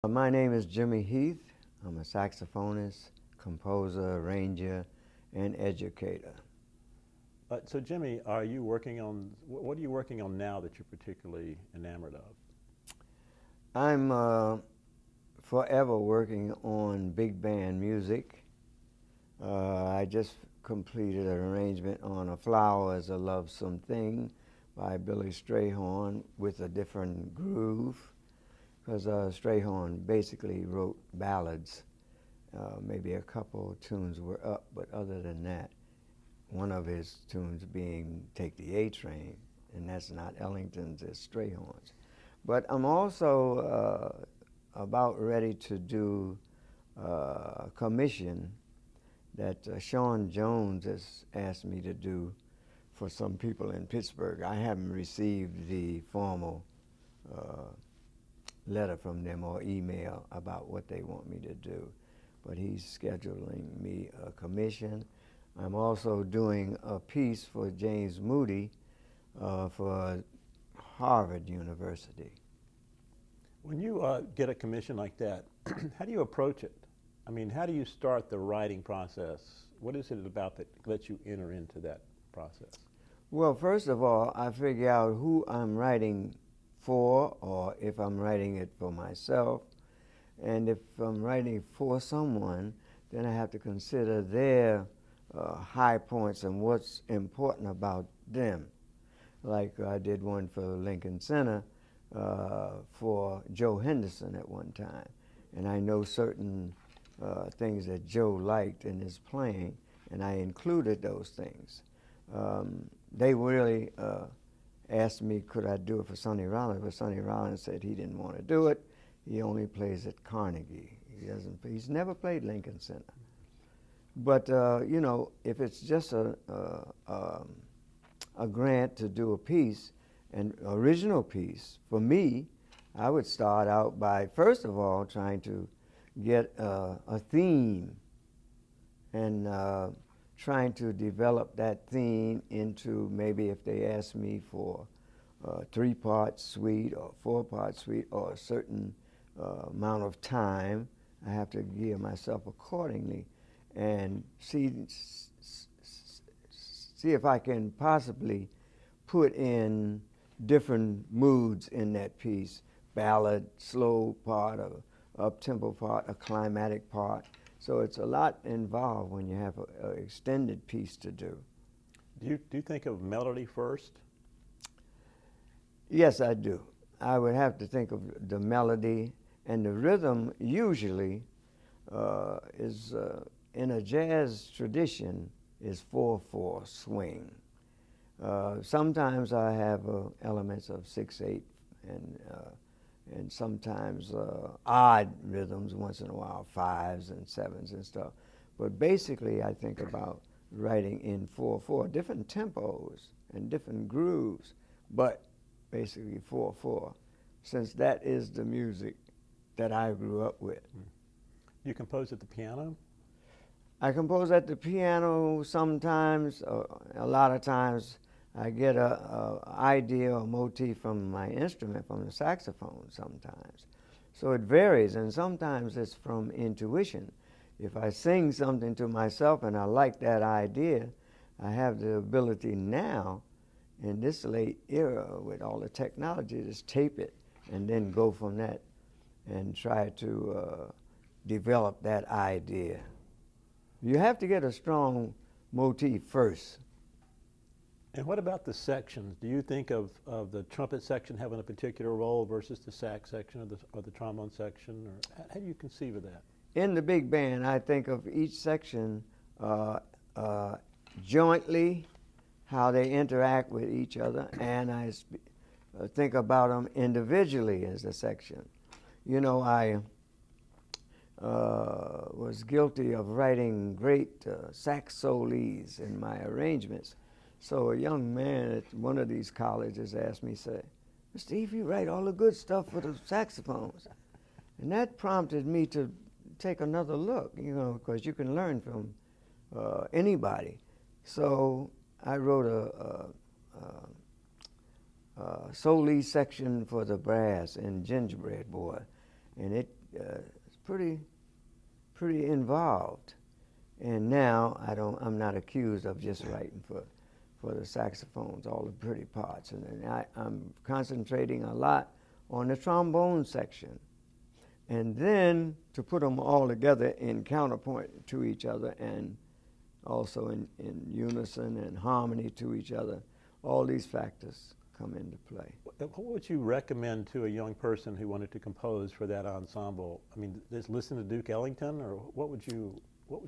My name is Jimmy Heath. I'm a saxophonist, composer, arranger, and educator. So Jimmy, are you working on, what are you working on now that you're particularly enamored of? I'm forever working on big band music. I just completed an arrangement on A Flower is a Lovesome Thing by Billy Strayhorn with a different groove, because Strayhorn basically wrote ballads. Maybe a couple of tunes were up, but other than that, one of his tunes being Take the A Train, and that's not Ellington's, it's Strayhorn's. But I'm also about ready to do a commission that Sean Jones has asked me to do for some people in Pittsburgh. I haven't received the formal letter from them or email about what they want me to do, but he's scheduling me a commission. I'm also doing a piece for James Moody for Harvard University. When you get a commission like that, how do you approach it? I mean, how do you start the writing process? What is it about that lets you enter into that process? Well, first of all, I figure out who I'm writing for, or if I'm writing it for myself. And if I'm writing for someone, then I have to consider their high points and what's important about them. Like I did one for Lincoln Center for Joe Henderson at one time. And I know certain things that Joe liked in his playing, and I included those things. They really asked me could I do it for Sonny Rollins, but Sonny Rollins said he didn't want to do it. He only plays at Carnegie. He's never played Lincoln Center. But you know, if it's just a grant to do a piece, an original piece, for me, I would start out by, first of all, trying to get a theme and trying to develop that theme into, maybe if they ask me for a 3-part suite or 4-part suite or a certain amount of time, I have to gear myself accordingly and see if I can possibly put in different moods in that piece. Ballad, slow part, a up-tempo part, a climatic part. So it's a lot involved when you have an extended piece to do. Do you think of melody first? Yes, I do. I would have to think of the melody, and the rhythm usually is, in a jazz tradition, is 4/4 swing. Sometimes I have elements of 6/8 and sometimes odd rhythms once in a while, 5s and 7s and stuff. But basically I think about writing in 4/4, different tempos and different grooves, but basically 4/4, since that is the music that I grew up with. You compose at the piano? I compose at the piano sometimes. A lot of times I get a idea or motif from my instrument, from the saxophone sometimes. So it varies, and sometimes it's from intuition. If I sing something to myself and I like that idea, I have the ability now, in this late era with all the technology, to just tape it and then go from that and try to develop that idea. You have to get a strong motif first. And what about the sections? Do you think of the trumpet section having a particular role versus the sax section or the trombone section? Or how do you conceive of that? In the big band, I think of each section jointly, how they interact with each other, and I think about them individually as a section. You know, I was guilty of writing great sax solis in my arrangements. So a young man at one of these colleges asked me, say, "Mr. Heath, you write all the good stuff for the saxophones." And that prompted me to take another look, you know, because you can learn from anybody. So I wrote a soli section for the brass in Gingerbread Boy, and it it's pretty involved. And now I'm not accused of just writing for the saxophones, all the pretty parts. And then I'm concentrating a lot on the trombone section. And then to put them all together in counterpoint to each other and also in unison and harmony to each other, all these factors come into play. What would you recommend to a young person who wanted to compose for that ensemble? I mean, just listen to Duke Ellington, or what would you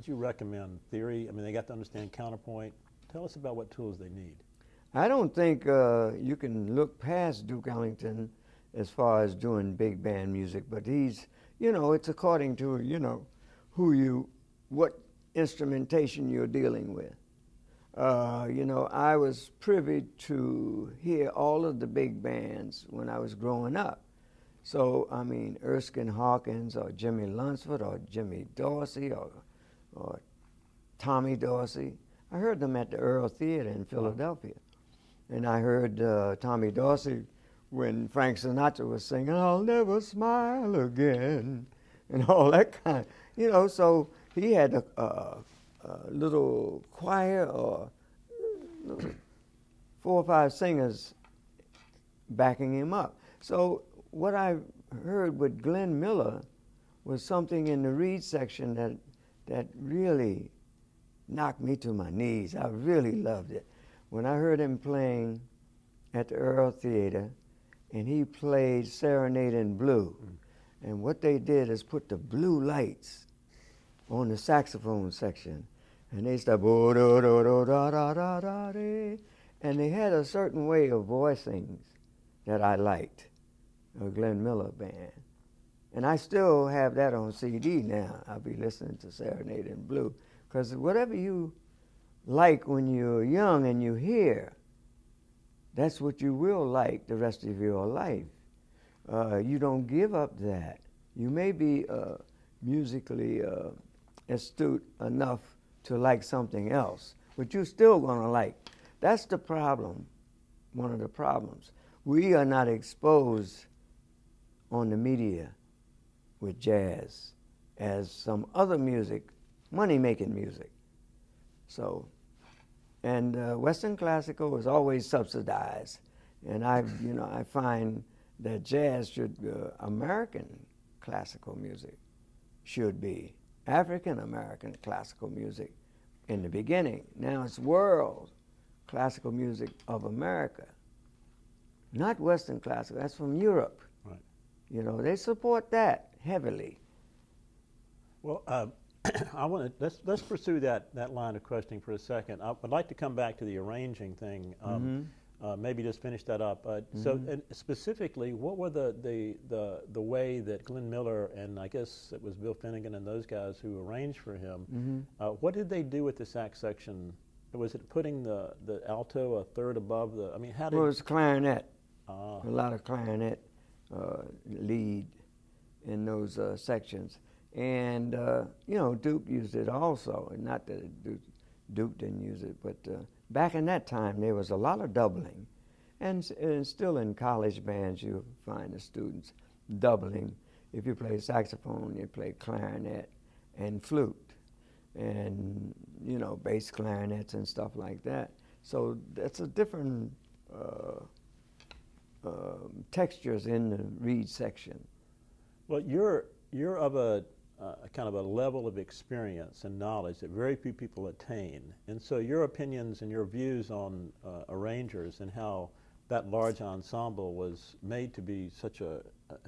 recommend? Theory? I mean, they got to understand counterpoint. Tell us about what tools they need. I don't think you can look past Duke Ellington as far as doing big band music, but he's, it's according to, what instrumentation you're dealing with. I was privy to hear all of the big bands when I was growing up. So, I mean, Erskine Hawkins or Jimmy Lunsford or Jimmy Dorsey or Tommy Dorsey. I heard them at the Earl Theater in Philadelphia. And I heard Tommy Dorsey when Frank Sinatra was singing, "I'll never smile again," and all that kind. So he had a little choir or 4 or 5 singers backing him up. So what I heard with Glenn Miller was something in the reed section that really knocked me to my knees. I really loved it. When I heard him playing at the Earl Theater, and he played Serenade in Blue, and what they did is put the blue lights on the saxophone section, and they started, and they had a certain way of voicing that I liked, a Glenn Miller band. And I still have that on CD now. I'll be listening to Serenade in Blue, because whatever you like when you're young and you hear, that's what you will like the rest of your life. You don't give up that. You may be musically astute enough to like something else, but you're still going to like. That's the problem, one of the problems. We are not exposed on the media with jazz as some other music, money-making music. So, and Western classical is always subsidized, and I find that jazz should, American classical music should be African American classical music in the beginning. Now it's world classical music of America, not Western classical. That's from Europe. Right. They support that heavily. Well, I want to let's pursue that line of questioning for a second. I'd like to come back to the arranging thing. Maybe just finish that up. So, and specifically, what were the way that Glenn Miller and I guess it was Bill Finnegan and those guys who arranged for him? What did they do with the sax section? Was it putting the alto a third above the? I mean, how did? Well, it was clarinet. A lot of clarinet lead in those sections. And, Duke used it also. Not that Duke didn't use it, but back in that time, there was a lot of doubling. And still in college bands, you find the students doubling. If you play saxophone, you play clarinet and flute. And, bass clarinets and stuff like that. So that's a different textures in the reed section. Well, you're of a kind of a level of experience and knowledge that very few people attain. And so your opinions and your views on arrangers and how that large ensemble was made to be such an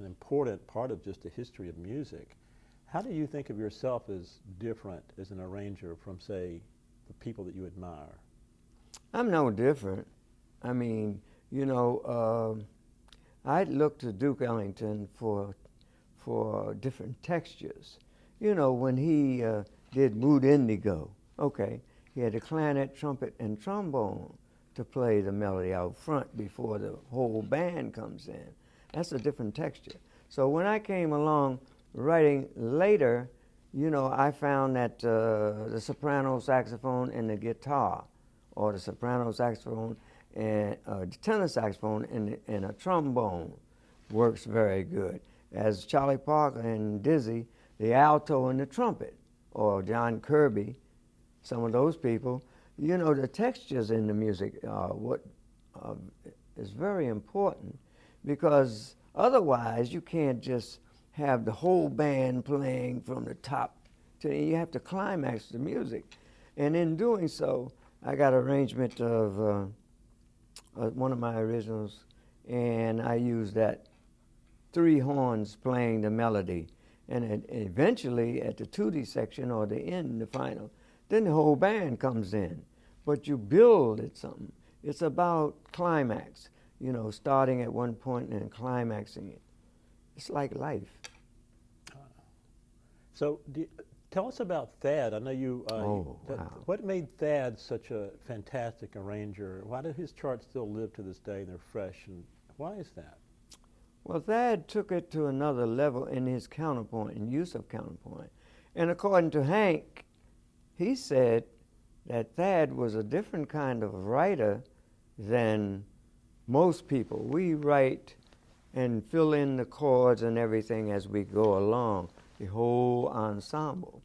important part of just the history of music. How do you think of yourself as different as an arranger from, say, the people that you admire? I'm no different. I mean, I'd look to Duke Ellington for different textures. When he did Mood Indigo, okay, he had a clarinet, trumpet, and trombone to play the melody out front before the whole band comes in. That's a different texture. So when I came along writing later, I found that the soprano saxophone and the guitar, or the soprano saxophone and the tenor saxophone and a trombone works very good. as Charlie Parker and Dizzy, the alto and the trumpet, or John Kirby, some of those people. You know, the textures in the music are what is very important, because otherwise you can't just have the whole band playing from the top to, you have to climax the music. And in doing so, I got an arrangement of one of my originals, and I used that 3 horns playing the melody. And eventually, at the tutti section or the end, the final, then the whole band comes in. But you build it something. It's about climax, you know, starting at one point and climaxing it. It's like life. So tell us about Thad. I know you. Wow. What made Thad such a fantastic arranger? Why do his charts still live to this day and they're fresh? And why is that? Well, Thad took it to another level in his counterpoint and use of counterpoint. And according to Hank, he said that Thad was a different kind of writer than most people. We write and fill in the chords and everything as we go along, the whole ensemble.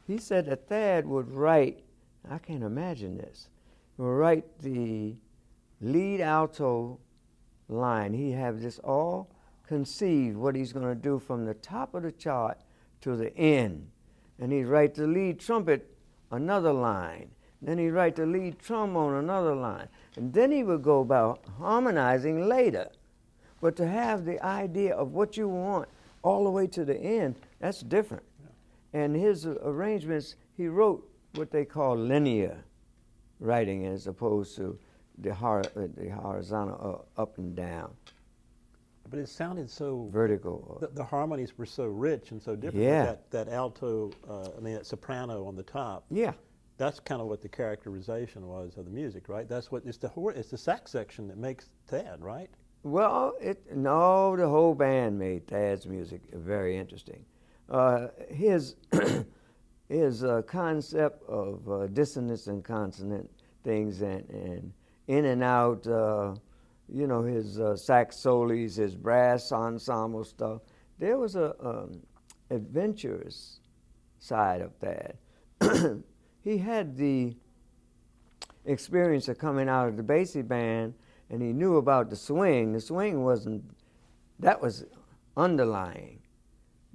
He said that Thad would write, I can't imagine this, he would write the lead alto line. He have this all conceived, what he's going to do from the top of the chart to the end. And he'd write the lead trumpet another line. Then he'd write the lead trombone another line. And then he would go about harmonizing later. But to have the idea of what you want all the way to the end, that's different. Yeah. And his arrangements, he wrote what they call linear writing as opposed to the horizontal up and down. But it sounded so vertical. The harmonies were so rich and so different. Yeah. That alto, that soprano on the top. Yeah. That's kind of what the characterization was of the music, right? That's what it's the sax section that makes Thad, right? Well, no, the whole band made Thad's music very interesting. His concept of dissonance and consonant things and in and out, you know, his sax solos, his brass ensemble stuff. There was a adventurous side of Thad. He had the experience of coming out of the Basie band, and he knew about the swing. The swing that was underlying.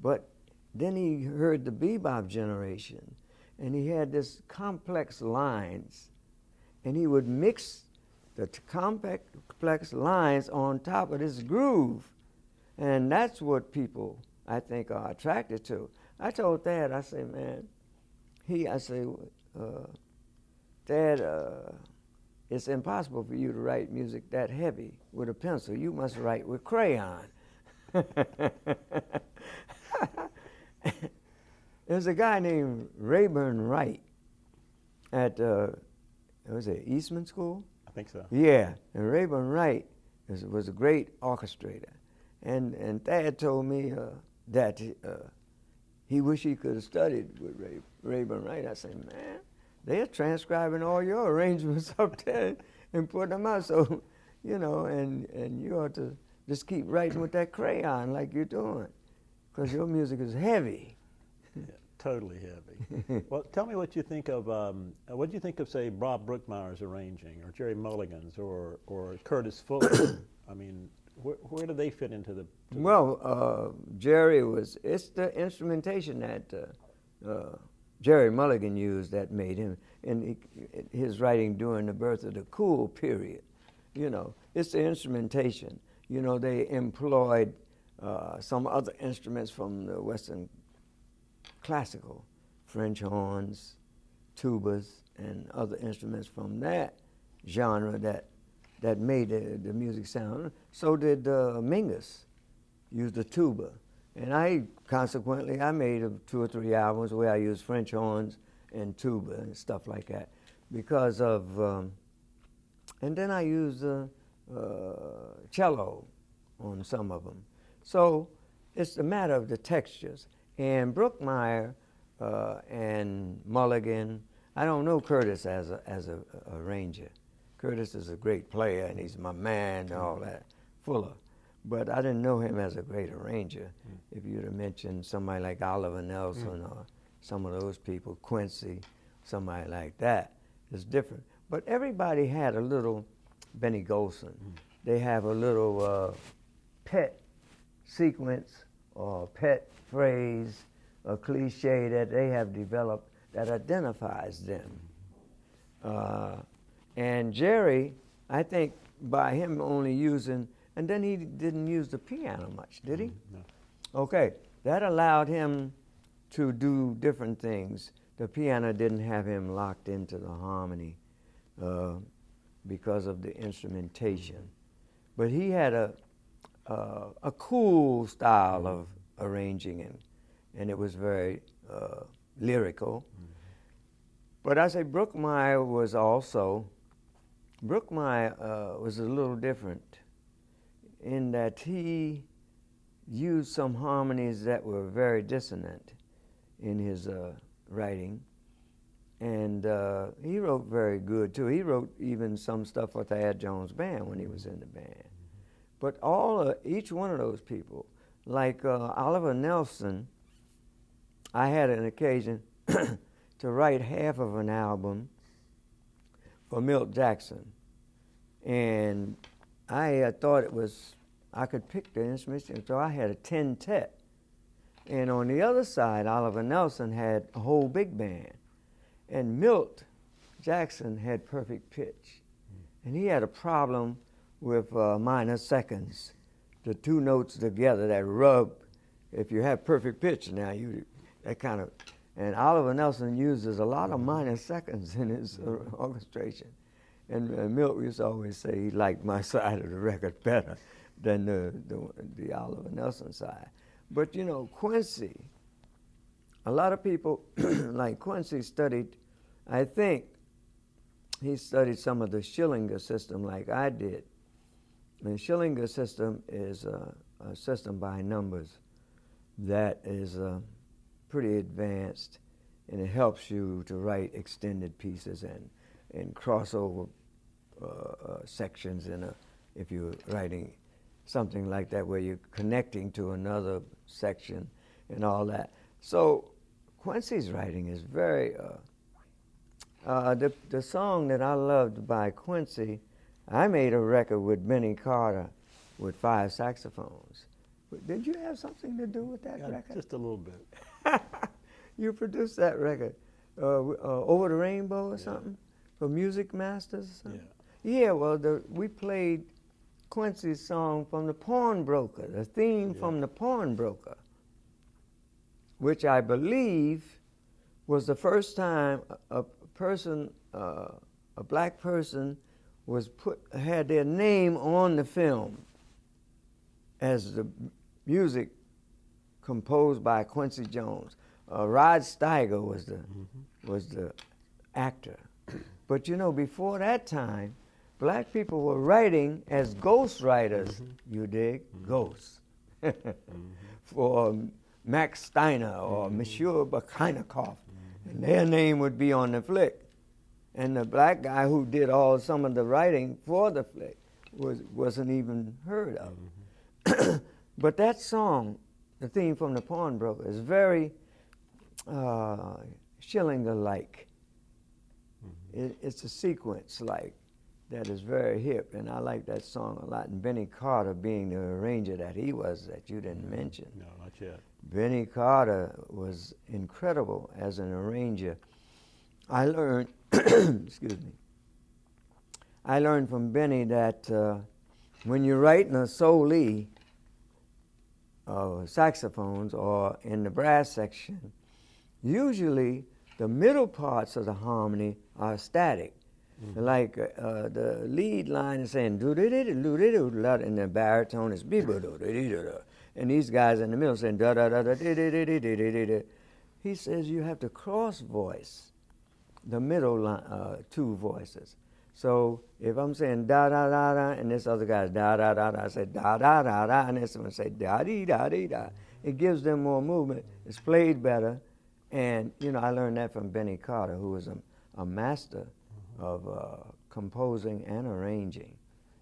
But then he heard the bebop generation, and he had this complex lines, and he would mix the complex lines on top of this groove. And that's what people, I think, are attracted to. I told Thad, I say, man, Thad, it's impossible for you to write music that heavy with a pencil. You must write with crayon. There's a guy named Rayburn Wright at, was it Eastman School? I think so. Yeah, and Rayburn Wright was a great orchestrator. And Thad told me that he wished he could have studied with Rayburn Wright. I said, man, they're transcribing all your arrangements up there and putting them out. So, you know, and you ought to just keep writing with that crayon like you're doing, because your music is heavy. Yeah, totally heavy. Well, tell me what you think of, say, Bob Brookmeyer's arranging, or Jerry Mulligan's, or Curtis Fuller. I mean, where do they fit into the... Well, Jerry it's the instrumentation that Jerry Mulligan used that made him, in his writing during the birth of the cool period. You know, it's the instrumentation. You know, they employed some other instruments from the Western classical, French horns, tubas, and other instruments from that genre that made the music sound. So did Mingus use the tuba. And I made 2 or 3 albums where I used French horns and tuba and stuff like that because of, and then I used cello on some of them. So it's a matter of the textures. And Brookmeyer and Mulligan, I don't know Curtis as a arranger. Curtis is a great player, and he's my man and all that, Fuller. but I didn't know him as a great arranger. If you'd have mentioned somebody like Oliver Nelson or some of those people, Quincy, somebody like that, it's different. But everybody had a little, Benny Golson, they have a little pet sequence or pet phrase or cliche that they have developed that identifies them. And Jerry, I think by him only using, and then he didn't use the piano much, did he? No. Okay, that allowed him to do different things. The piano didn't have him locked into the harmony because of the instrumentation. But he had a cool style of arranging, and it was very lyrical. But I say Brookmeyer was also, Brookmeyer was a little different in that he used some harmonies that were very dissonant in his writing. And he wrote very good too. He wrote even some stuff for the Ed Jones Band when he was in the band. But each one of those people, like Oliver Nelson, I had an occasion to write half of an album for Milt Jackson. And I thought I could pick the instruments, so I had a quintet. And on the other side, Oliver Nelson had a whole big band. And Milt Jackson had perfect pitch. And he had a problem with minor seconds, the two notes together that rub. If you have perfect pitch now, that kind of, and Oliver Nelson uses a lot of minor seconds in his orchestration. And Milt used to always say he liked my side of the record better than the Oliver Nelson side. But you know, Quincy, a lot of people like Quincy studied, I think he studied some of the Schillinger system like I did. The Schillinger system is a system by numbers that is pretty advanced, and it helps you to write extended pieces and crossover sections if you're writing something like that where you're connecting to another section and all that. So Quincy's writing is very, the song that I loved by Quincy, I made a record with Benny Carter with 5 saxophones. Did you have something to do with that record? Just a little bit. You produced that record, Over the Rainbow or something, for Music Masters or something? Yeah, well, we played Quincy's song from The Pawnbroker, the theme from The Pawnbroker, which I believe was the first time a black person had their name on the film as the music composed by Quincy Jones. Rod Steiger was the actor. But you know, before that time, black people were writing as ghost writers, you dig? Ghosts. For Max Steiner or Monsieur Bakhainikoff. And their name would be on the flick. And the black guy who did some of the writing for the flick wasn't even heard of. But that song, the theme from The Pawnbroker, is very Schillinger-like. It's a sequence that is very hip, and I like that song a lot. And Benny Carter being the arranger that he was, that you didn't mention. No, not yet. Benny Carter was incredible as an arranger. I learned, excuse me, I learned from Benny that when you're writing a soli of saxophones or in the brass section, usually the middle parts of the harmony are static. Like the lead line is saying do-do-do-do-do-do-do, and the baritone is be-do-do-do-do-do, and these guys in the middle saying da-da-da-da-da-da-da-da-da. He says you have to cross voice the middle two voices. So if I'm saying da-da-da-da, and this other guy's da-da-da-da, I say da-da-da-da, and this one say da-dee-da-dee-da. It gives them more movement. It's played better. And, you know, I learned that from Benny Carter, who was a master of composing and arranging.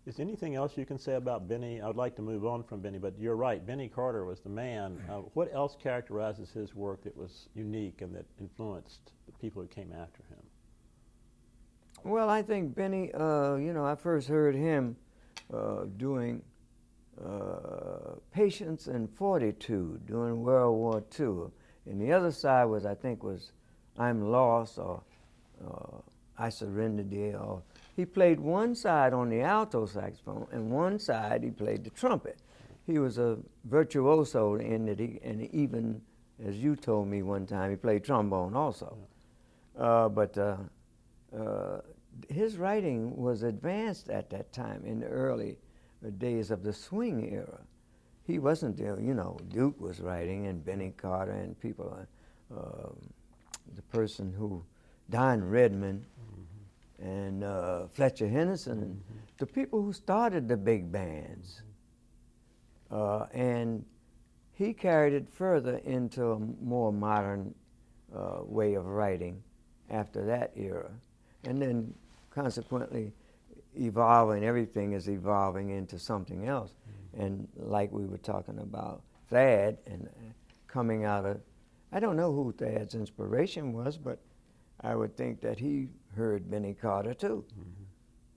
Is anything else you can say about Benny? I would like to move on from Benny, but you're right. Benny Carter was the man. What else characterizes his work that was unique and that influenced the people who came after him? Well, I think Benny, I first heard him doing Patience and Fortitude during World War II. And the other side was, I think, was I'm Lost or I Surrender Dear. Or he played one side on the alto saxophone and one side he played the trumpet. He was a virtuoso in that and even, as you told me one time, he played trombone also. But his writing was advanced at that time in the early days of the swing era. He wasn't there, Duke was writing and Benny Carter and people, the person who, Don Redman and Fletcher Henderson, and the people who started the big bands. And he carried it further into a more modern way of writing after that era. And then consequently evolving, everything is evolving into something else. And like we were talking about Thad and coming out of, I don't know who Thad's inspiration was, but I would think that he heard Benny Carter too.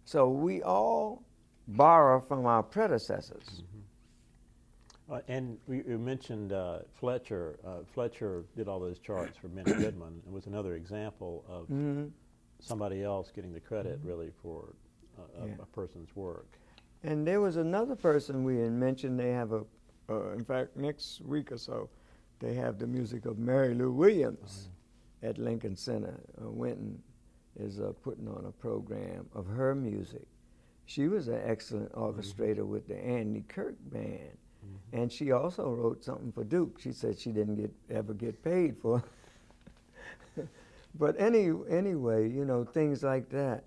So we all borrow from our predecessors. And you mentioned Fletcher. Fletcher did all those charts for Benny Goodman and was another example of somebody else getting the credit really for a person's work. And there was another person we had mentioned. They have in fact, next week or so, they have the music of Mary Lou Williams at Lincoln Center. Winton is putting on a program of her music. She was an excellent orchestrator with the Andy Kirk Band. And she also wrote something for Duke. She said she didn't ever get paid for it. But anyway, things like that.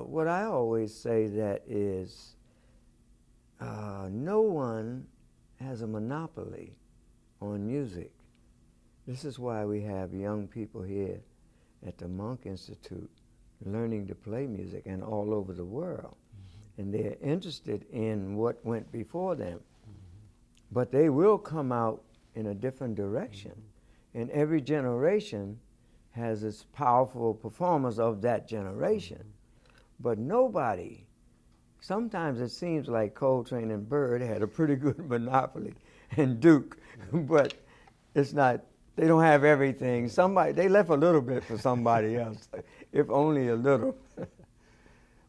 What I always say that is no one has a monopoly on music. This is why we have young people here at the Monk Institute learning to play music and all over the world. And they're interested in what went before them. But they will come out in a different direction. And every generation has its powerful performers of that generation. But nobody, sometimes it seems like Coltrane and Bird had a pretty good monopoly, and Duke, but it's not, they don't have everything. They left a little bit for somebody else, if only a little.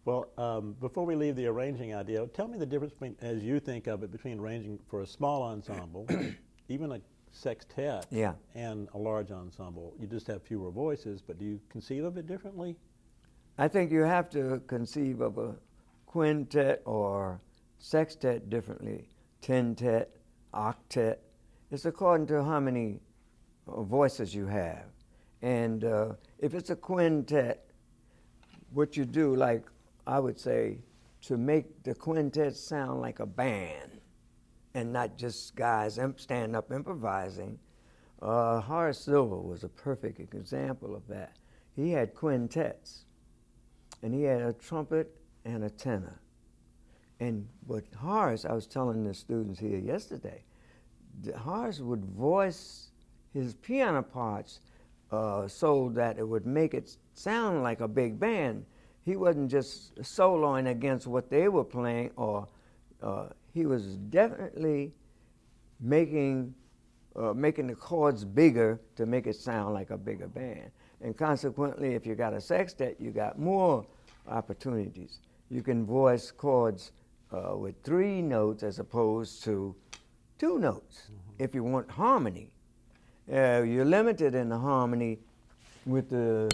Well, before we leave the arranging idea, tell me the difference between, as you think of it, between arranging for a small ensemble, even a sextet, and a large ensemble. You just have fewer voices, but do you conceive of it differently? I think you have to conceive of a quintet or sextet differently. Tentet, octet. It's according to how many voices you have. And if it's a quintet, what you do, like I would say, to make the quintet sound like a band and not just guys stand up improvising, Horace Silver was a perfect example of that. He had quintets, and he had a trumpet and a tenor. And but Horace, I was telling the students here yesterday, Horace would voice his piano parts so that it would make it sound like a big band. He wasn't just soloing against what they were playing, or he was definitely making the chords bigger to make it sound like a bigger band. And consequently, if you got a sextet, you got more opportunities. You can voice chords with 3 notes as opposed to 2 notes if you want harmony. You're limited in the harmony with the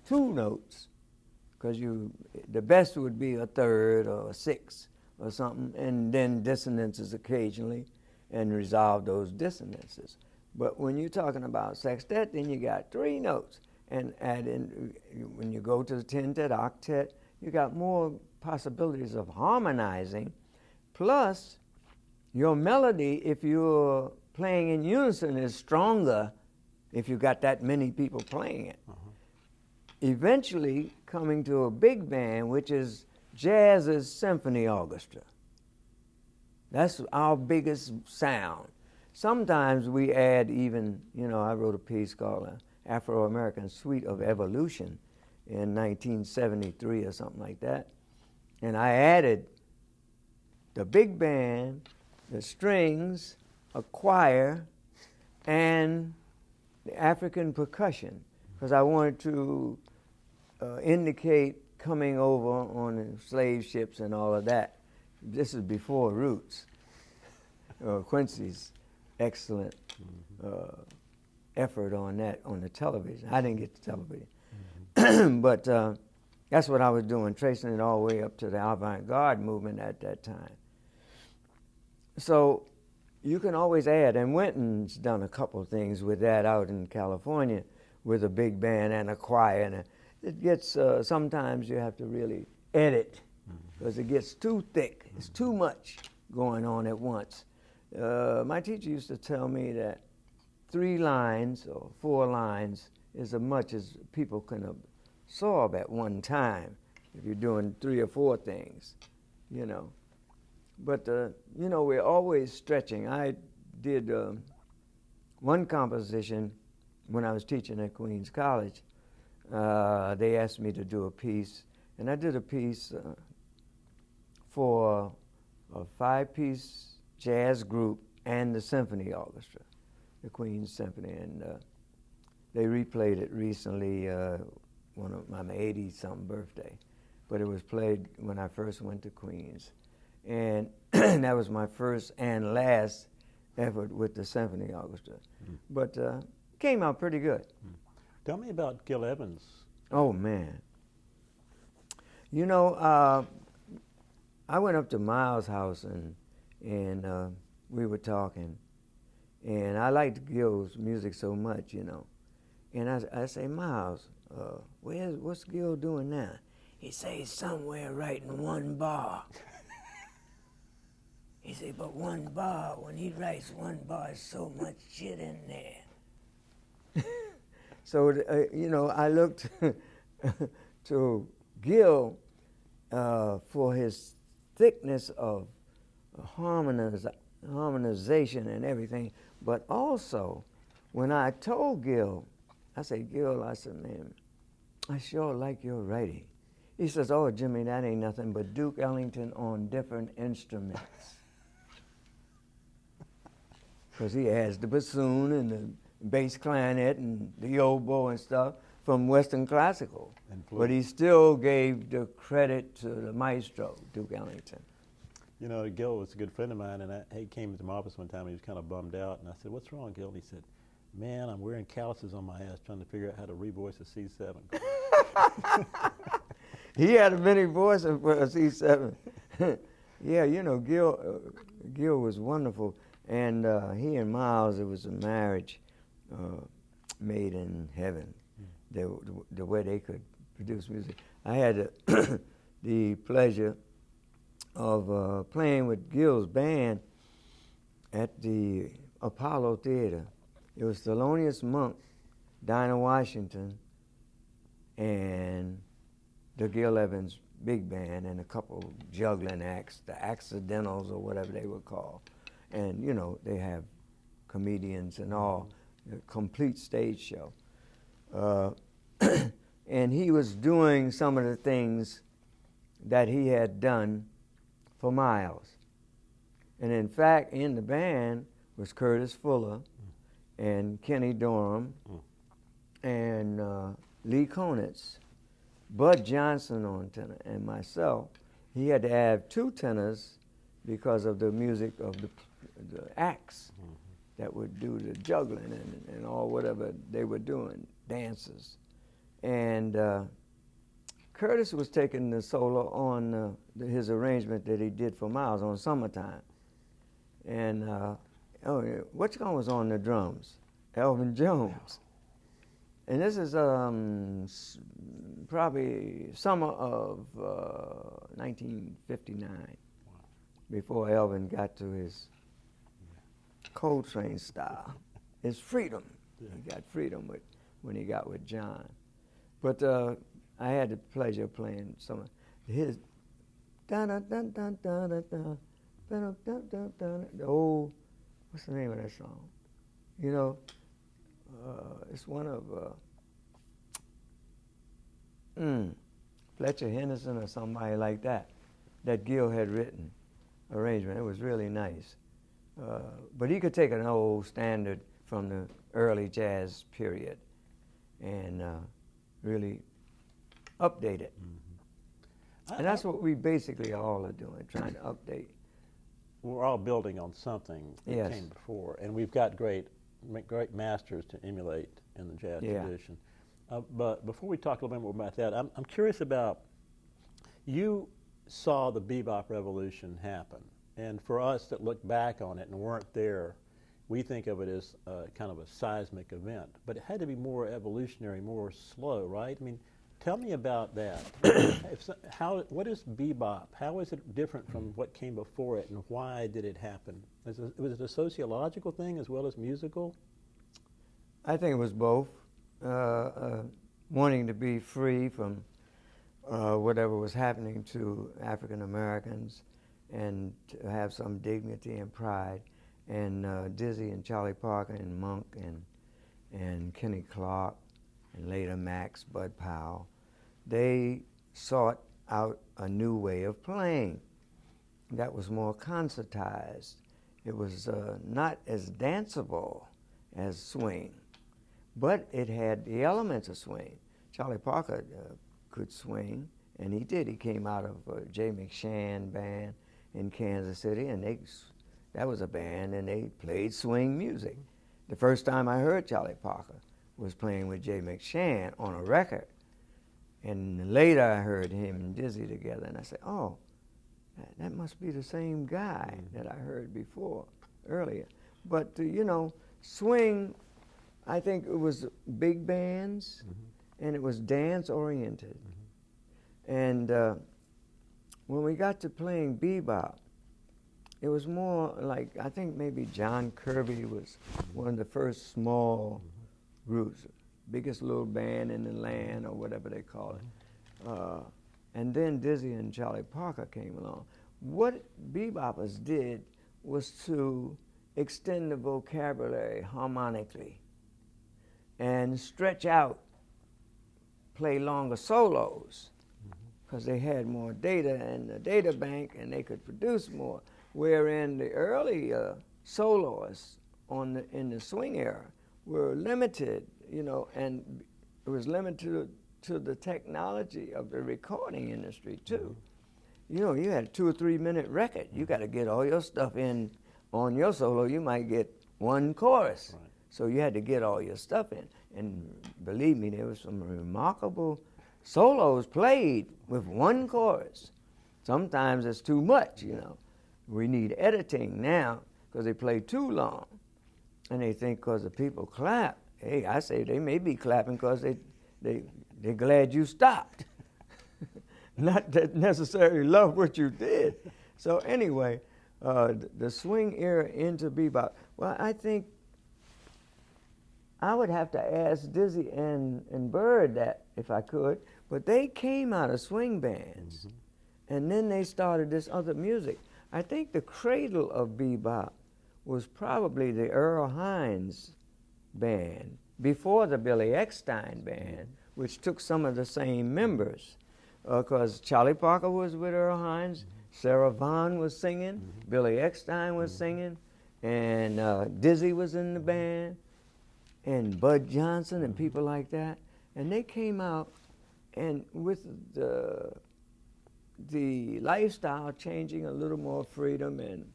2 notes, because the best would be a 3rd or a 6th or something, and then dissonances occasionally and resolve those dissonances. But when you're talking about sextet, then you got 3 notes. And add in, when you go to the tentet, octet, you got more possibilities of harmonizing. Plus, your melody, if you're playing in unison, is stronger if you got that many people playing it. Eventually, coming to a big band, which is jazz is symphony orchestra. That's our biggest sound. Sometimes we add even, I wrote a piece called Afro-American Suite of Evolution in 1973 or something like that. And I added the big band, the strings, a choir, and the African percussion, because I wanted to indicate coming over on slave ships and all of that. This is before Roots. Quincy's excellent effort on that on the television. I didn't get the television. But that's what I was doing, tracing it all the way up to the avant-garde movement at that time. So you can always add, and Winton's done a couple of things with that out in California with a big band and a choir. And it gets, sometimes you have to really edit because it gets too thick. It's too much going on at once. My teacher used to tell me that 3 lines or 4 lines is as much as people can absorb at one time if you're doing 3 or 4 things, But, we're always stretching. I did one composition when I was teaching at Queens College. They asked me to do a piece, and I did a piece for a 5-piece jazz group and the symphony orchestra, the Queens Symphony, and they replayed it recently, one of my 80-something birthday, but it was played when I first went to Queens, and that was my first and last effort with the symphony orchestra, but came out pretty good. Tell me about Gil Evans. Oh man, I went up to Miles' house and we were talking, and I liked Gil's music so much, And I say, Miles, what's Gil doing now? He say he's somewhere writing 1 bar. He say, but 1 bar, when he writes 1 bar, is so much shit in there. So I looked to Gil for his thickness of harmonization and everything, but also when I told Gil, I said, man, I sure like your writing. He says, oh, Jimmy, that ain't nothing but Duke Ellington on different instruments. Because he has the bassoon and the bass clarinet and the oboe and stuff from Western classical. But he still gave the credit to the maestro, Duke Ellington. Gil was a good friend of mine, and he came to my office one time, and he was kind of bummed out, and I said, what's wrong, Gil? And he said, man, I'm wearing calluses on my ass trying to figure out how to revoice a C7. He had a mini voice for a C7. Yeah, Gil was wonderful, and he and Miles, it was a marriage made in heaven, the way they could produce music. I had the pleasure of playing with Gil's band at the Apollo Theater. It was Thelonious Monk, Dinah Washington, and the Gil Evans big band, and a couple juggling acts, the Accidentals or whatever they were called. And, they have comedians and all, a complete stage show. And he was doing some of the things that he had done for Miles. And in fact, in the band was Curtis Fuller and Kenny Dorham and Lee Konitz, Bud Johnson on tenor, and myself. He had to have 2 tenors because of the music of the acts that would do the juggling and all whatever they were doing, dances. And Curtis was taking the solo on his arrangement that he did for Miles on Summertime. And which one was on the drums? Elvin Jones. And this is probably summer of 1959, before Elvin got to his Coltrane style, his freedom. He got freedom when he got with John. But I had the pleasure of playing some of his. dun dun dun dun dun dun dun dun dun dun dun. Oh, what's the name of that song? You know, it's one of Fletcher Henderson or somebody like that Gil had written arrangement. It was really nice. But he could take an old standard from the early jazz period and really update it. And that's what we basically all are doing, trying to update. We're all building on something that came before, and we've got great masters to emulate in the jazz tradition. But before we talk a little bit more about that, I'm curious about, you saw the bebop revolution happen, and for us that look back on it and weren't there, we think of it as kind of a seismic event, but it had to be more evolutionary, more slow, right? I mean, tell me about that. What is bebop? How is it different from what came before it, and why did it happen? Was it a sociological thing as well as musical? I think it was both. Wanting to be free from whatever was happening to African Americans and to have some dignity and pride. And Dizzy and Charlie Parker and Monk and Kenny Clark and later Max Bud Powell, they sought out a new way of playing that was more concertized. It was not as danceable as swing, but it had the elements of swing. Charlie Parker could swing, and he did. He came out of Jay McShann band in Kansas City, and that was a band, and they played swing music. The first time I heard Charlie Parker was playing with Jay McShann on a record. And later I heard him and Dizzy together, and I said, oh, that must be the same guy that I heard before, earlier. But, you know, swing, I think it was big bands, and it was dance-oriented. And when we got to playing bebop, it was more like, I think maybe John Kirby was one of the first small groups, biggest little band in the land, or whatever they call it. And then Dizzy and Charlie Parker came along. What beboppers did was to extend the vocabulary harmonically and stretch out, play longer solos, because they had more data in the data bank and they could produce more. Wherein the early soloists in the swing era were limited, you know, and it was limited to the technology of the recording industry too. You know, you had a 2 or 3 minute record. You got to get all your stuff in on your solo. You might get one chorus. Right. So you had to get all your stuff in. And believe me, there was some remarkable solos played with one chorus. Sometimes it's too much, you know. We need editing now because they play too long. And they think because the people clap, hey, I say they may be clapping because they're glad you stopped. Not that necessarily love what you did. So anyway, the swing era into bebop. Well, I think I would have to ask Dizzy and Bird that if I could, but they came out of swing bands. And then they started this other music. I think the cradle of bebop was probably the Earl Hines band before the Billy Eckstine band, which took some of the same members. Because Charlie Parker was with Earl Hines, Sarah Vaughan was singing, Billy Eckstine was singing, and Dizzy was in the band, and Bud Johnson and people like that. And they came out, and with the lifestyle changing, a little more freedom, and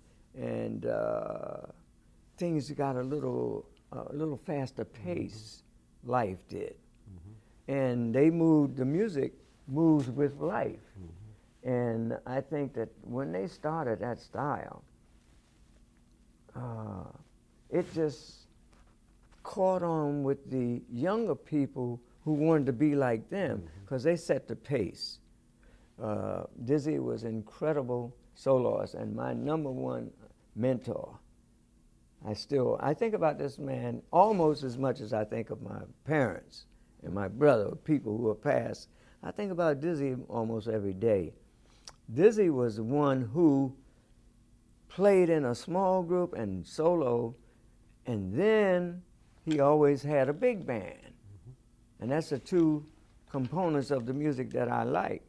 things got a little faster pace. Life did, and they moved. The music moves with life, and I think that when they started that style, it just caught on with the younger people who wanted to be like them because they set the pace. Dizzy was an incredible soloist and my #1 mentor. I think about this man almost as much as I think of my parents and my brother, people who are passed. I think about Dizzy almost every day. Dizzy was the one who played in a small group and solo, and then he always had a big band. And that's the two components of the music that I like.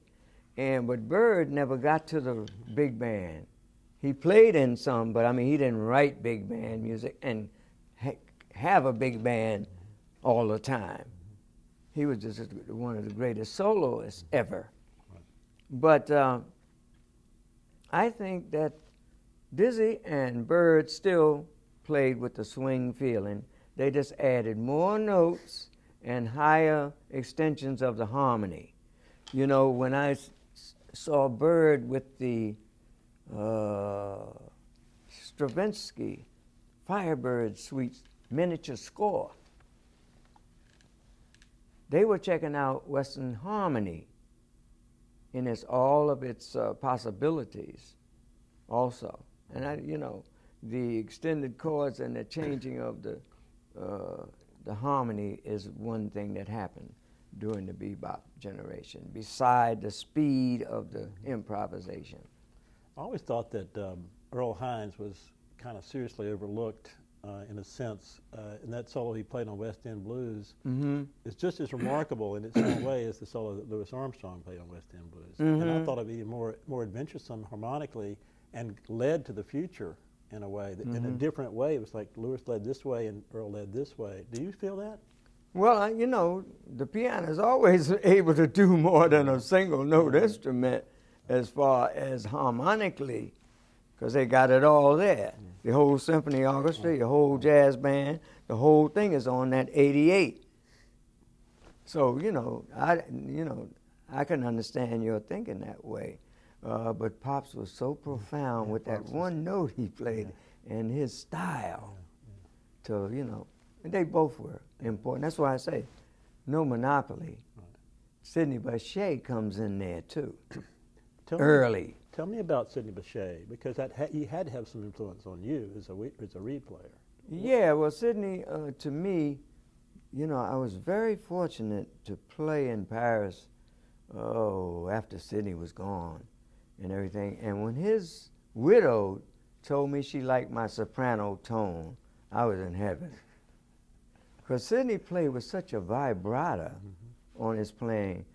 But Bird never got to the big band. He played in some, but I mean, he didn't write big band music and have a big band all the time. He was just one of the greatest soloists ever. But I think that Dizzy and Bird still played with the swing feeling. They just added more notes and higher extensions of the harmony. You know, when I saw Bird with the Stravinsky Firebird Suite miniature score, they were checking out Western harmony in all of its possibilities also. And you know, the extended chords and the changing of the harmony is one thing that happened during the bebop generation, beside the speed of the improvisation. I always thought that Earl Hines was kind of seriously overlooked in a sense. And that solo he played on West End Blues is just as remarkable in its own way as the solo that Louis Armstrong played on West End Blues. And I thought it would be more adventuresome harmonically and led to the future in a way, in a different way. It was like Louis led this way and Earl led this way. Do you feel that? Well, you know, the piano is always able to do more than a single note instrument as far as harmonically, because they got it all there. The whole symphony orchestra, your whole jazz band, the whole thing is on that 88. So, you know, I can understand your thinking that way. But Pops was so profound with that one note he played and his style. To, you know, and they both were important. That's why I say no monopoly. Sidney Bechet comes in there too, early. Tell me about Sidney Bechet, because he had to have some influence on you as a reed player. Yeah, well, Sidney, to me, you know, I was very fortunate to play in Paris, after Sidney was gone and everything. And when his widow told me she liked my soprano tone, I was in heaven. Because Sidney played with such a vibrato on his playing.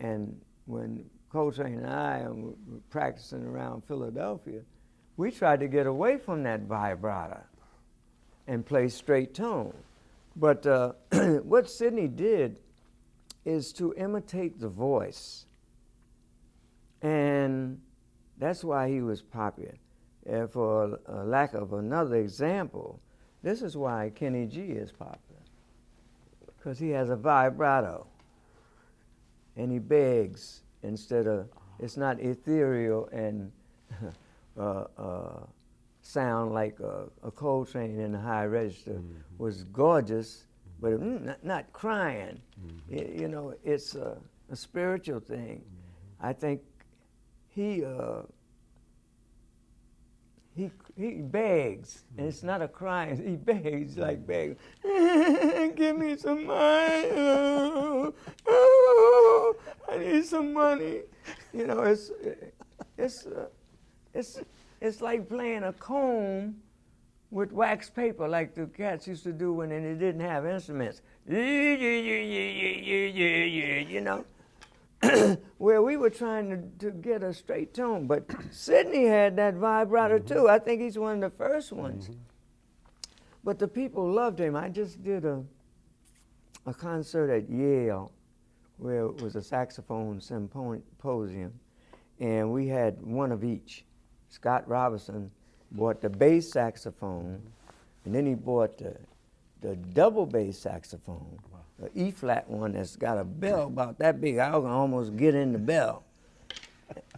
And when Coltrane and I were practicing around Philadelphia, we tried to get away from that vibrato and play straight tone. But what Sidney did is to imitate the voice. And that's why he was popular. For lack of another example, this is why Kenny G is popular. Because he has a vibrato. And he begs instead of, it's not ethereal and sound like a Coltrane in the high register was gorgeous, but not crying. You know, it's a spiritual thing. I think he begs, and it's not a crying. He begs like begging, give me some money. Oh, I need some money. You know, it's like playing a comb with wax paper, like the cats used to do when they didn't have instruments. You know. Where we were trying to get a straight tone. But Sidney had that vibrato too. I think he's one of the first ones. But the people loved him. I just did a concert at Yale where it was a saxophone symposium, and we had one of each. Scott Robinson bought the bass saxophone, and then he bought the double bass saxophone. An E-flat one that's got a bell about that big. I can almost get in the bell.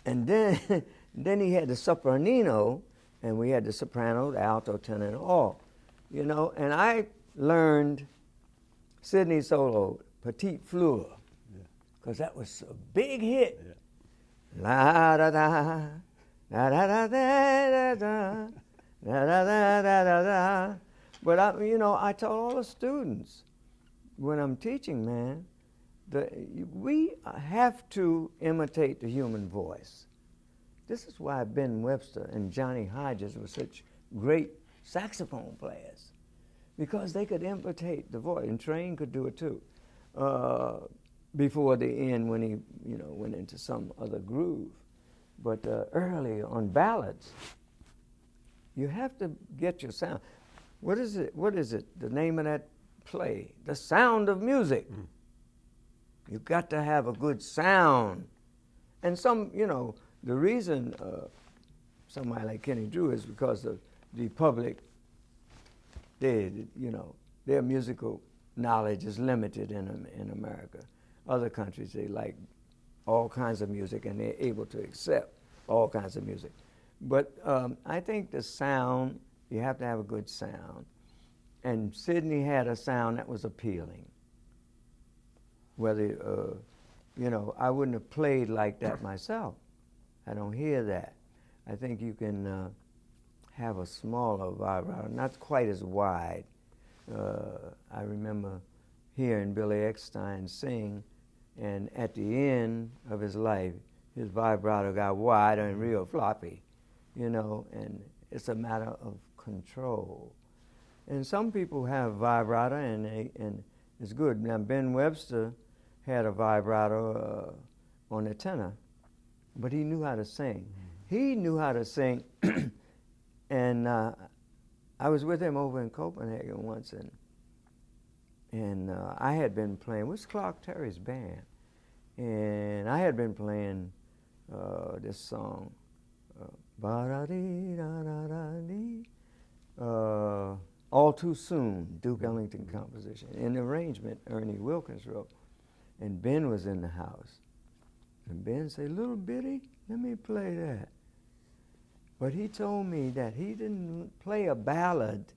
And then he had the sopranino, and we had the soprano, the alto, tenor, and all. You know, and I learned Sidney's solo, Petite Fleur, because that was a big hit. La da da, da da da da da da, da da da da da. But I told all the students, when I'm teaching, man, we have to imitate the human voice. This is why Ben Webster and Johnny Hodges were such great saxophone players, because they could imitate the voice, and Train could do it too. Before the end, when he went into some other groove, but early on ballads, you have to get your sound. What is it? What is it? The name of that play? The Sound of Music. Mm. You've got to have a good sound, and the reason somebody like Kenny Drew is because of the public. Their musical knowledge is limited in America. Other countries, they like all kinds of music, and they're able to accept all kinds of music. But I think the sound, you have to have a good sound. And Sidney had a sound that was appealing. Whether, I wouldn't have played like that myself. I don't hear that. I think you can have a smaller vibrato, not quite as wide. I remember hearing Billy Eckstine sing, and at the end of his life, his vibrato got wider and real floppy, and it's a matter of control. And some people have vibrato, and it's good. Now, Ben Webster had a vibrato on the tenor, but he knew how to sing. He knew how to sing, and I was with him over in Copenhagen once, and I had been playing, what's Clark Terry's band? And I had been playing this song, All Too Soon, Duke Ellington composition. In the arrangement, Ernie Wilkins wrote, and Ben was in the house. And Ben said, "Little bitty, let me play that." But he told me that he didn't play a ballad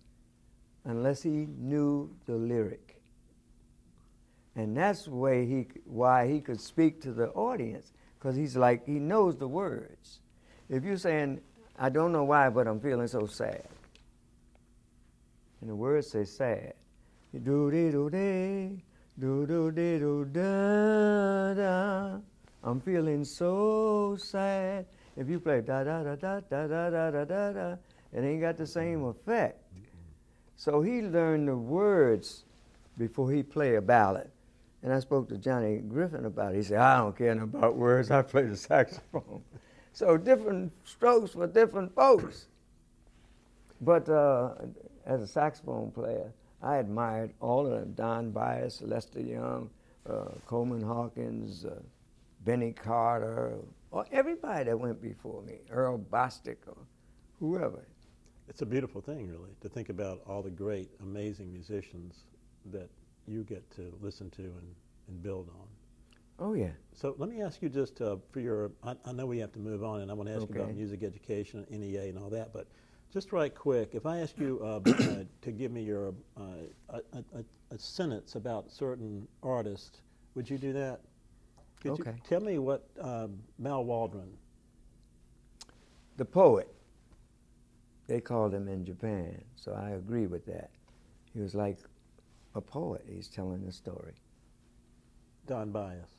unless he knew the lyric. And that's why he could speak to the audience, because he knows the words. If you're saying, "I don't know why, but I'm feeling so sad," and the words say sad, do-dee-do-dee, do-do-dee-do-da-da, I'm feeling so sad. If you play da-da-da-da-da-da-da-da-da, it ain't got the same effect. So he learned the words before he played a ballad. And I spoke to Johnny Griffin about it. He said, "I don't care about words, I play the saxophone." So different strokes for different folks. But as a saxophone player, I admired all of them: Don Byas, Lester Young, Coleman Hawkins, Benny Carter, or everybody that went before me, Earl Bostic or whoever. It's a beautiful thing, really, to think about all the great, amazing musicians that you get to listen to and build on. Oh, yeah. So let me ask you just for your, I know we have to move on, and I want to ask you about music education, NEA, and all that, but just right quick, if I ask you to give me your a sentence about certain artists, would you do that? Could you tell me what Mal Waldron? The poet. They called him in Japan, so I agree with that. He was like a poet. He's telling the story. Don Byas.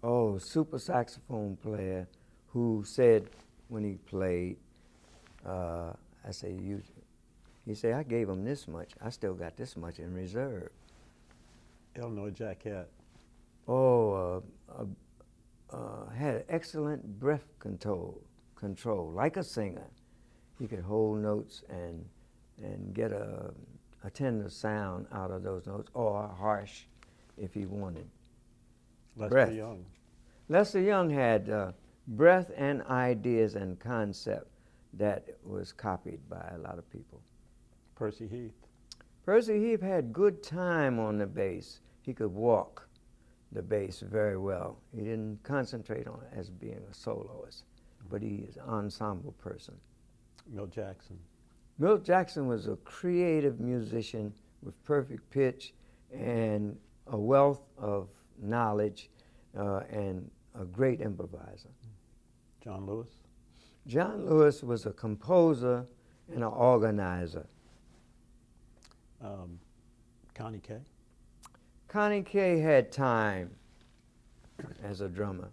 Oh, super saxophone player who said when he played, I say, he said, "I gave him this much. I still got this much in reserve." Illinois Jacquette. Oh, had excellent breath control, like a singer. He could hold notes and get a tender sound out of those notes, or harsh if he wanted. Lester Young. Lester Young had breath and ideas and concept that was copied by a lot of people. Percy Heath. Percy Heath had good time on the bass. He could walk the bass very well. He didn't concentrate on it as being a soloist, but he is an ensemble person. Milt Jackson. Milt Jackson was a creative musician with perfect pitch and a wealth of knowledge and a great improviser. John Lewis. John Lewis was a composer and an organizer. Connie Kay. Connie Kay had time as a drummer.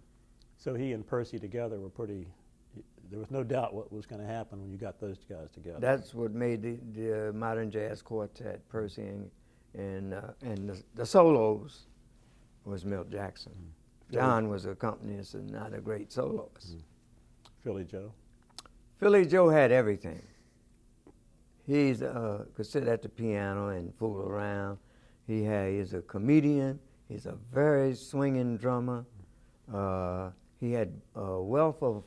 So he and Percy together were pretty There was no doubt what was going to happen when you got those guys together. That's what made the modern jazz quartet, Percy and the solos was Milt Jackson. John was a accompanist and not a great soloist. Philly Joe? Philly Joe had everything. He's could sit at the piano and fool around. He's a comedian. He's a very swinging drummer. He had a wealth of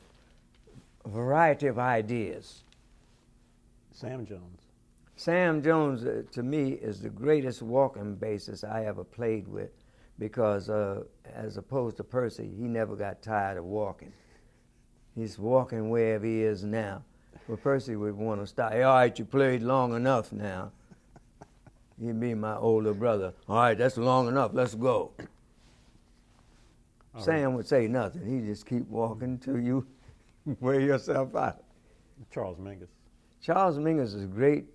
variety of ideas. Sam Jones? Sam Jones, to me, is the greatest walking bassist I ever played with, because as opposed to Percy, he never got tired of walking. He's walking wherever he is now. Well, Percy would want to stop. Hey, all right, you played long enough now. He'd be my older brother. All right, that's long enough. Let's go. Sam would say nothing. He'd just keep walking till you wear yourself out. Charles Mingus? Charles Mingus is a great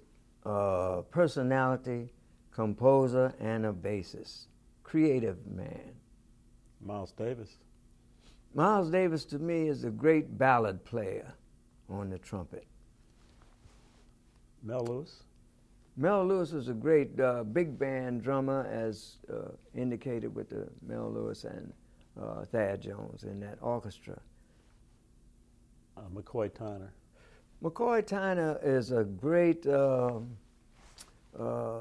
personality, composer, and a bassist. Creative man. Miles Davis? Miles Davis, to me, is a great ballad player on the trumpet. Mel Lewis? Mel Lewis is a great big band drummer, as indicated with the Mel Lewis and Thad Jones in that orchestra. McCoy Tyner? McCoy Tyner is a great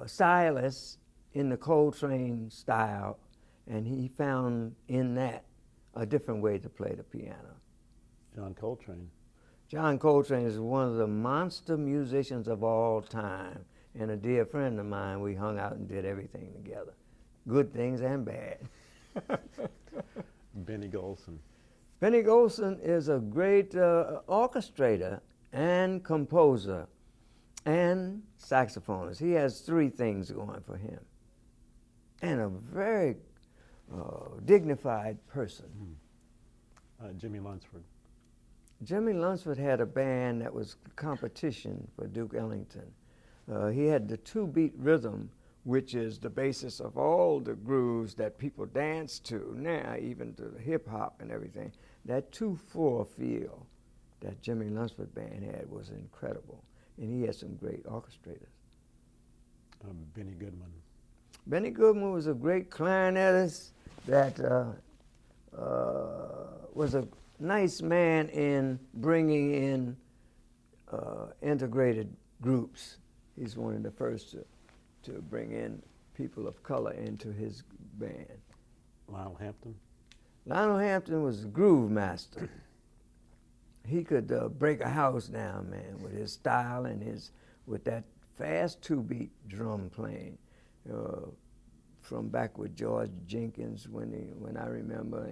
stylist in the Coltrane style, and he found in that a different way to play the piano. John Coltrane? John Coltrane is one of the monster musicians of all time, and a dear friend of mine. We hung out and did everything together, good things and bad. Benny Golson? Benny Golson is a great orchestrator and composer and saxophonist. He has three things going for him, and a very dignified person. Jimmy Lunsford? Jimmy Lunsford had a band that was competition for Duke Ellington. He had the two-beat rhythm, which is the basis of all the grooves that people dance to now, even to hip-hop and everything. That 2/4 feel that Jimmy Lunsford band had was incredible, and he had some great orchestrators. Benny Goodman? Benny Goodman was a great clarinetist that was a nice man in bringing in integrated groups. He's one of the first to bring in people of color into his band. Lionel Hampton? Lionel Hampton was a groove master. He could break a house down, man, with his style and with that fast two-beat drum playing. From back with George Jenkins, when I remember,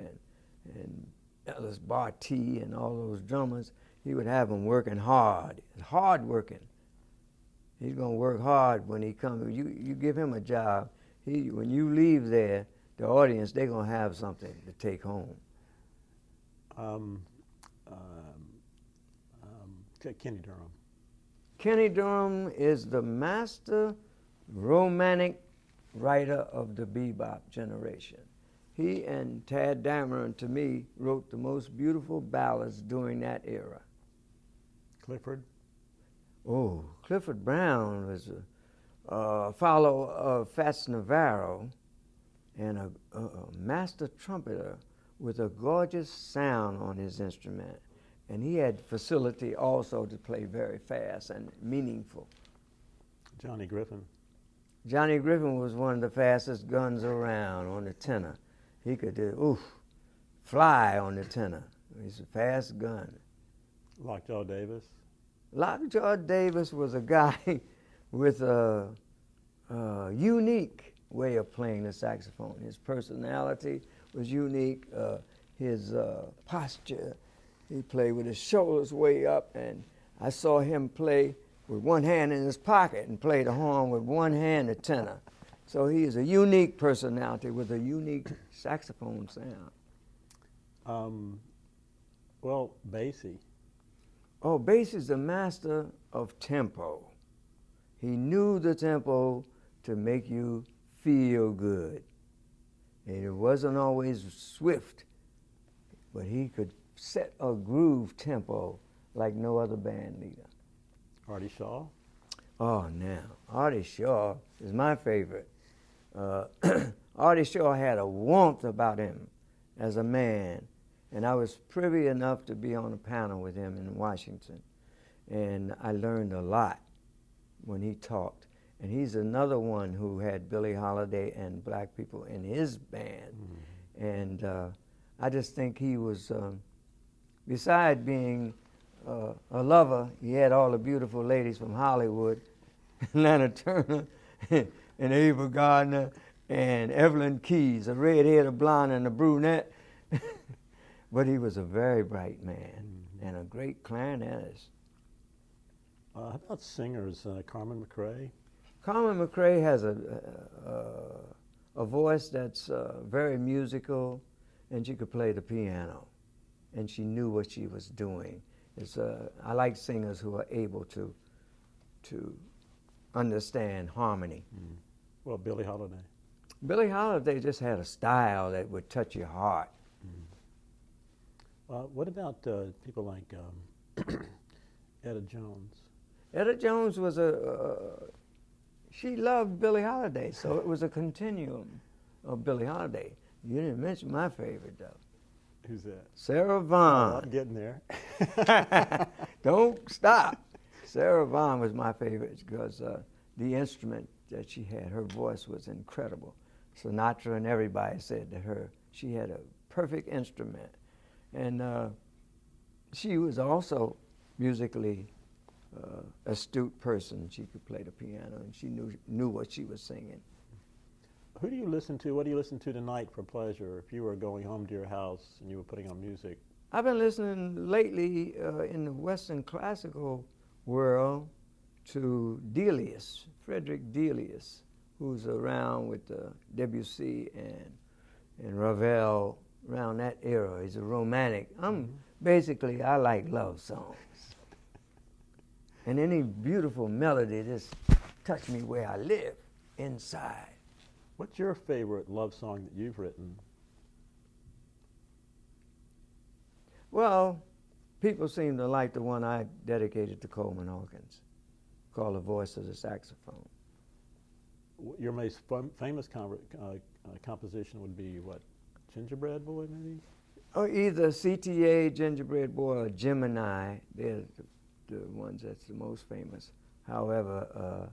and Ellis Barty and all those drummers, he would have them working hard working. He's gonna work hard when he comes. You give him a job. When you leave there, the audience, they're gonna have something to take home. Kenny Durham? Kenny Durham is the master romantic writer of the bebop generation. He and Tad Dameron, to me, wrote the most beautiful ballads during that era. Clifford? Oh, Clifford Brown was a follower of Fats Navarro and a master trumpeter with a gorgeous sound on his instrument. And he had facility also to play very fast and meaningful. Johnny Griffin? Johnny Griffin was one of the fastest guns around on the tenor. He could fly on the tenor. He's a fast gun. Lockjaw Davis? Lockjaw Davis was a guy with a unique way of playing the saxophone. His personality was unique. His posture, he played with his shoulders way up, and I saw him play with one hand in his pocket and play the horn with one hand, the tenor. So he is a unique personality with a unique saxophone sound. Well, Basie? Oh, Basie's the master of tempo. He knew the tempo to make you feel good. And it wasn't always swift, but he could set a groove tempo like no other band leader. Artie Shaw? Oh, now, Artie Shaw is my favorite. Artie Shaw had a warmth about him as a man, and I was privy enough to be on a panel with him in Washington, and I learned a lot when he talked. And he's another one who had Billie Holiday and black people in his band. Mm-hmm. And I just think he was, beside being a lover, he had all the beautiful ladies from Hollywood, Lana Turner and Ava Gardner and Evelyn Keyes, a redhead, a blonde, and a brunette. But he was a very bright man, mm-hmm. and a great clarinetist. How about singers? Carmen McRae? Carmen McRae has a voice that's very musical, and she could play the piano, and she knew what she was doing. I like singers who are able to understand harmony. Mm. Well, Billie Holiday. Billie Holiday just had a style that would touch your heart. Mm. What about people like Etta Jones? Etta Jones was she loved Billie Holiday, so it was a continuum of Billie Holiday. You didn't mention my favorite, though. Who's that? Sarah Vaughan. Oh, I'm getting there. Don't stop. Sarah Vaughan was my favorite because the instrument that she had, her voice was incredible. Sinatra and everybody said that she had a perfect instrument. And she was also musically astute person. She could play the piano, and she knew what she was singing. Who do you listen to? What do you listen to tonight for pleasure? If you were going home to your house and you were putting on music. I've been listening lately in the Western classical world to Delius, Frederick Delius, who's around with Debussy and Ravel around that era. He's a romantic. Basically, I like love songs. And any beautiful melody just touch me where I live, inside. What's your favorite love song that you've written? Well, people seem to like the one I dedicated to Coleman Hawkins, called The Voice of the Saxophone. Your most famous composition would be what? Gingerbread Boy, maybe? Or either CTA, Gingerbread Boy, or Gemini. They're the ones that's the most famous. However,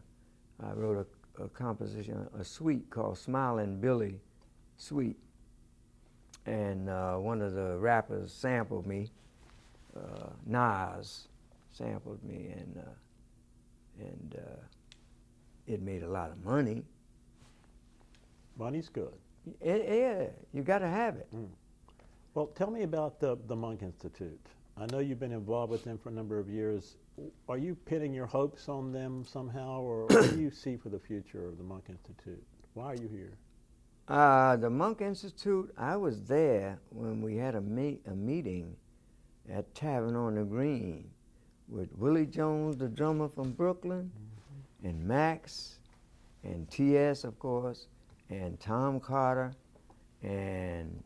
I wrote a composition, a suite called Smilin' Billy Suite. And one of the rappers sampled me, Nas sampled me, and it made a lot of money. Money's good. Yeah, you got to have it. Mm. Well, tell me about the Monk Institute. I know you've been involved with them for a number of years. Are you pinning your hopes on them somehow, or what do you see for the future of the Monk Institute? Why are you here? The Monk Institute, I was there when we had a meeting at Tavern on the Green with Willie Jones, the drummer from Brooklyn, mm-hmm. and Max, and T.S., of course, and Tom Carter, and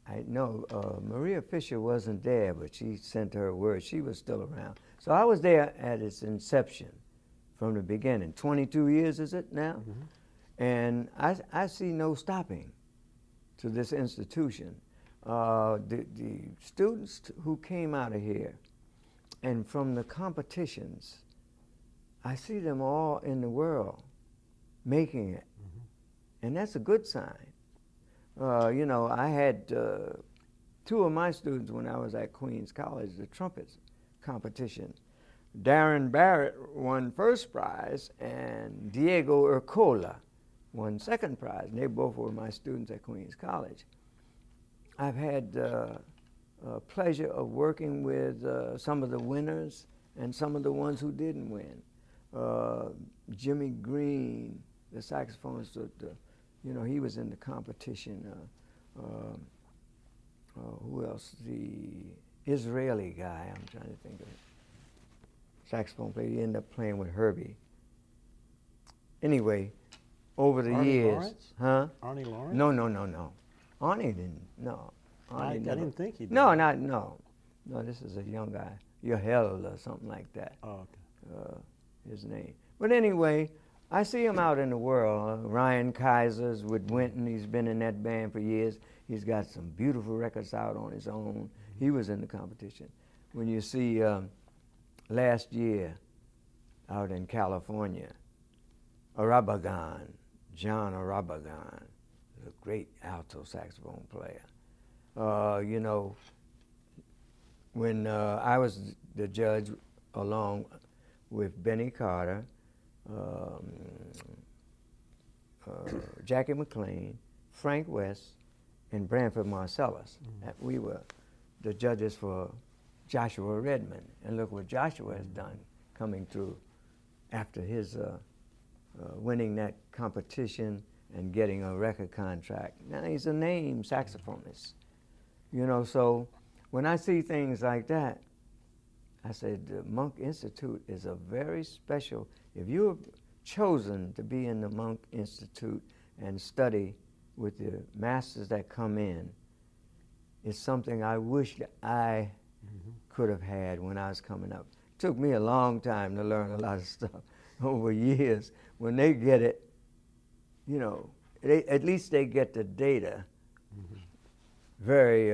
I know Maria Fisher wasn't there, but she sent her word. She was still around. So I was there at its inception from the beginning. 22 years is it now? Mm-hmm. And I see no stopping to this institution. The students who came out of here and from the competitions, I see them all in the world making it. Mm-hmm. And that's a good sign. You know, I had two of my students when I was at Queens College, the trumpet competition. Darren Barrett won first prize, and Diego Urcola won second prize. And they both were my students at Queens College. I've had pleasure of working with some of the winners and some of the ones who didn't win. Jimmy Green, the saxophonist, you know, he was in the competition. Who else? The Israeli guy, I'm trying to think of it. Saxophone player, he ended up playing with Herbie. Anyway, over the years. Lawrence? Huh? Arnie Lawrence? No. Arnie didn't, no. I didn't think he did. No, no, this is a young guy. Yahel or something like that. Oh, okay. His name. But anyway, I see him out in the world. Ryan Kaiser's with Winton. He's been in that band for years. He's got some beautiful records out on his own. He was in the competition. When you see last year out in California, Arabagan, John Arabagan, a great alto saxophone player. You know, when I was the judge along with Benny Carter, Jackie McLean, Frank West, and Branford Marcellus. We were the judges for Joshua Redmond. And look what Joshua has done coming through after his winning that competition and getting a record contract. Now he's a named saxophonist. You know, so when I see things like that, I said the Monk Institute is a very special, if you're chosen to be in the Monk Institute and study with the masters that come in, it's something I wish that I could have had when I was coming up. It took me a long time to learn a lot of stuff over years. When they get it, you know, at least they get the data very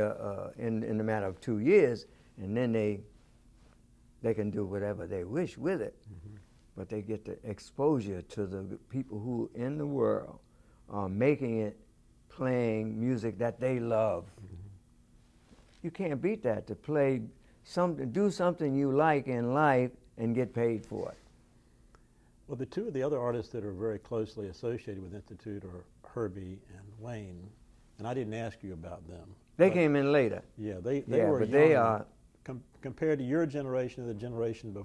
in the matter of 2 years, and then they can do whatever they wish with it. But they get the exposure to the people who in the world are making it, playing music that they love. You can't beat that, to play something, do something you like in life and get paid for it. Well, the two of the other artists that are very closely associated with Institute are Herbie and Wayne, and I didn't ask you about them. They came in later. Yeah, they Yeah, were but young, they are. compared to your generation and the generation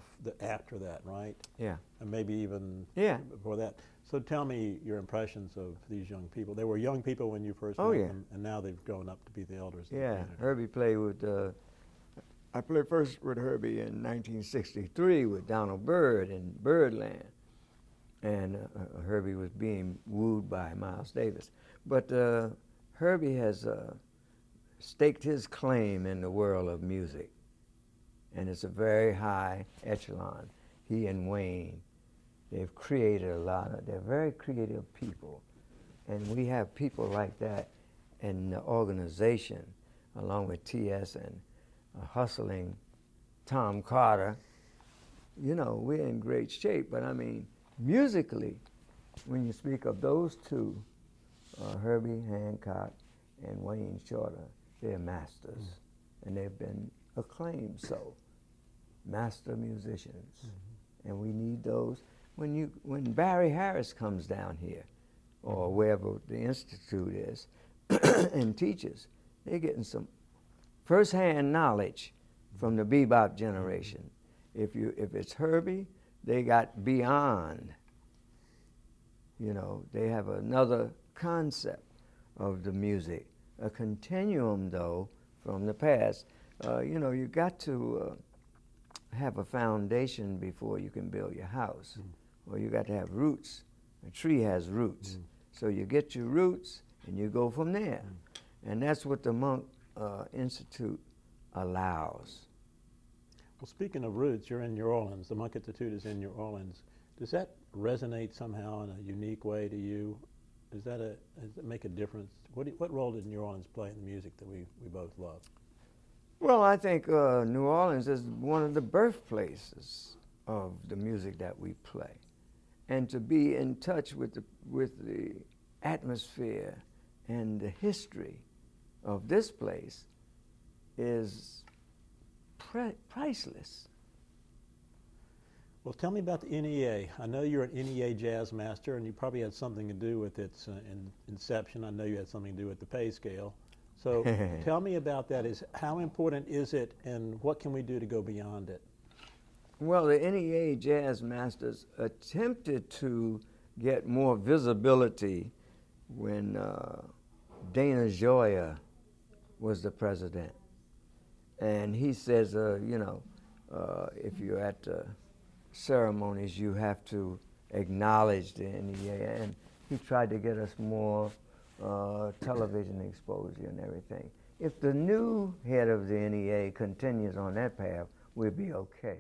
after that, right? Yeah. And maybe even Yeah. before that. So tell me your impressions of these young people. They were young people when you first Oh, met yeah. them, and now they've grown up to be the elders. of the Yeah, community. Herbie played with, I played first with Herbie in 1963 with Donald Byrd in Birdland. And Herbie was being wooed by Miles Davis. But Herbie has staked his claim in the world of music. And it's a very high echelon. He and Wayne, they've created a lot of, they're very creative people. And we have people like that in the organization, along with T.S. and hustling Tom Carter. You know, we're in great shape, but I mean, musically, when you speak of those two, Herbie Hancock and Wayne Shorter, they're masters, and they've been acclaimed so, master musicians, and we need those. When Barry Harris comes down here, or wherever the institute is, and teaches, they're getting some first-hand knowledge from the bebop generation. If it's Herbie, they got beyond. You know, they have another concept of the music, a continuum though from the past. You know, you got to have a foundation before you can build your house, or you got to have roots. A tree has roots, so you get your roots and you go from there, and that's what the Monk Institute allows. Well, speaking of roots, you're in New Orleans. The Monk Institute is in New Orleans. Does that resonate somehow in a unique way to you? Does it make a difference? What role did New Orleans play in the music that we both love? Well, I think New Orleans is one of the birthplaces of the music that we play. And to be in touch with the atmosphere and the history of this place is priceless. Well, tell me about the NEA. I know you're an NEA jazz master, and you probably had something to do with its inception. I know you had something to do with the pay scale. So tell me about that. How important is it, and what can we do to go beyond it? Well, the NEA Jazz Masters attempted to get more visibility when Dana Gioia was the president. And he says, you know, if you're at ceremonies, you have to acknowledge the NEA. And he tried to get us more television exposure and everything. If the new head of the NEA continues on that path, we'll be okay.